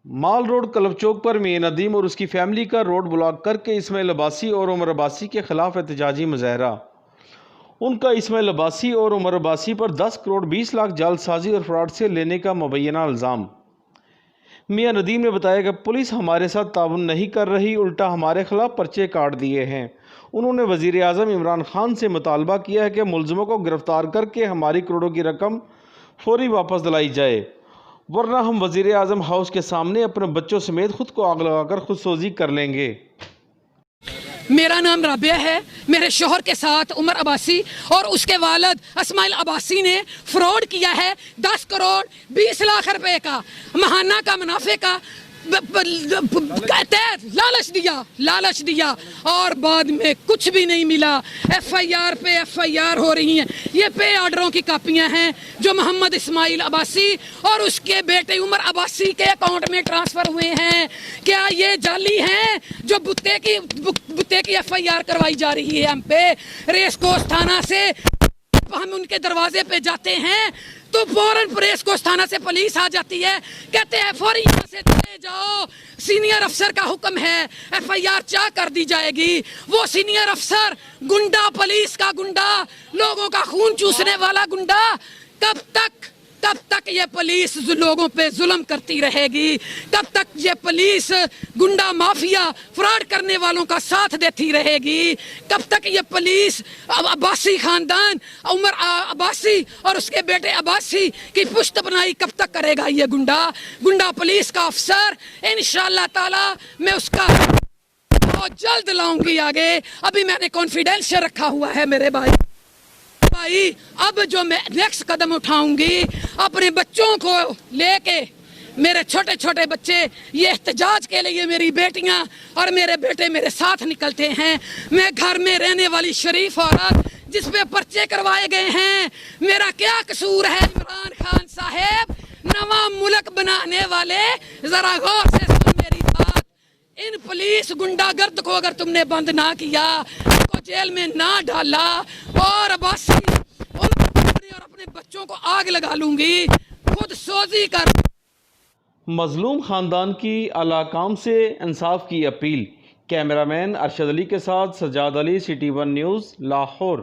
مال road club چوک پر میاں ندیم اور اس کی فیملی کا روڈ بلاک کر کے اسماعیل عباسی اور عمر عباسی کے خلاف احتجاجی مظاہرہ۔ ان کا اسماعیل عباسی اور عمر عباسی پر 10 کروڑ 20 لاکھ جعل سازی اور فراڈ سے لینے کا مبینہ الزام۔ میاں ندیم نے بتایا کہ پولیس ہمارے ساتھ تعاون نہیں کر رہی، الٹا ہمارے خلاف پرچے کاٹ دیے ہیں۔ انہوں نے وزیر اعظم عمران خان سے مطالبہ کیا ہے کہ ملزموں کو گرفتار کر کے ہماری کروڑوں کی رقم فوری واپس دلائی جائے، ورنہ ہم وزیر اعظم ہاؤس کے سامنے اپنے بچوں سمیت خود کو آگ لگا کر خودسوزی کر لیں گے۔ میرا نام رابعہ ہے۔ میرے شوہر کے ساتھ عمر عباسی اور اس کے والد اسماعیل عباسی نے فراڈ کیا ہے 10 کروڑ 20 لاکھ روپے کا ماہانہ کا منافع کا لالچ دیا اور بعد میں کچھ بھی نہیں ملا۔ ایف آئی آر پہ ایف آئی آر ہو رہی ہیں۔ یہ پے آرڈروں کی کاپیاں ہیں جو محمد اسماعیل عباسی اور اس کے بیٹے عمر عباسی کے اکاؤنٹ میں ٹرانسفر ہوئے ہیں۔ کیا یہ جعلی ہیں جو بتے کی ایف آئی آر کروائی جا رہی ہے ہم پہ؟ ریس کوس تھانہ سے ہم ان کے دروازے پہ جاتے ہیں تو فوراً پریس کوس تھانہ سے پولیس آ جاتی ہے، کہتے ہیں فوری یہاں سے چلے جاؤ، سینئر افسر کا حکم ہے، ایف آئی آر چاک کر دی جائے گی۔ وہ سینئر افسر گنڈا، پولیس کا گنڈا، لوگوں کا خون چوسنے والا گنڈا، کب تک یہ پولیس لوگوں پہ ظلم کرتی رہے گی؟ کب تک یہ پولیس گنڈا مافیا فراڈ کرنے والوں کا ساتھ دیتی رہے گی؟ کب تک یہ پولیس عباسی خاندان عمر عباسی اور اس کے بیٹے عباسی کی پشت بنائی کب تک کرے گا یہ گنڈا پولیس کا افسر؟ انشاءاللہ تعالی میں اس کا بہت جلد لاؤں گی آگے۔ ابھی میں نے کانفیڈینشل رکھا ہوا ہے میرے بھائی۔ اب جو میں نیکسٹ قدم اٹھاؤں گی اپنے بچوں کو لے کے، میرے چھوٹے چھوٹے بچے یہ احتجاج کے لیے، میری بیٹیاں اور میرے بیٹے میرے ساتھ نکلتے ہیں۔ میں گھر میں رہنے والی شریف عورت جس پہ پرچے کروائے گئے ہیں، میرا کیا قصور ہے؟ عمران خان صاحب، نواں ملک بنانے والے، ذرا غور سے سن میری بات۔ ان پولیس گنڈا گرد کو اگر تم نے بند نہ کیا، ان کو جیل میں نہ ڈالا اور عباسی اور اپنے بچوں کو آگ لگا لوں گی، خود سوزی کر۔ مظلوم خاندان کی اعلیٰ حکام سے انصاف کی اپیل۔ کیمرہ مین ارشد علی کے ساتھ سجاد علی، CT1 نیوز، لاہور۔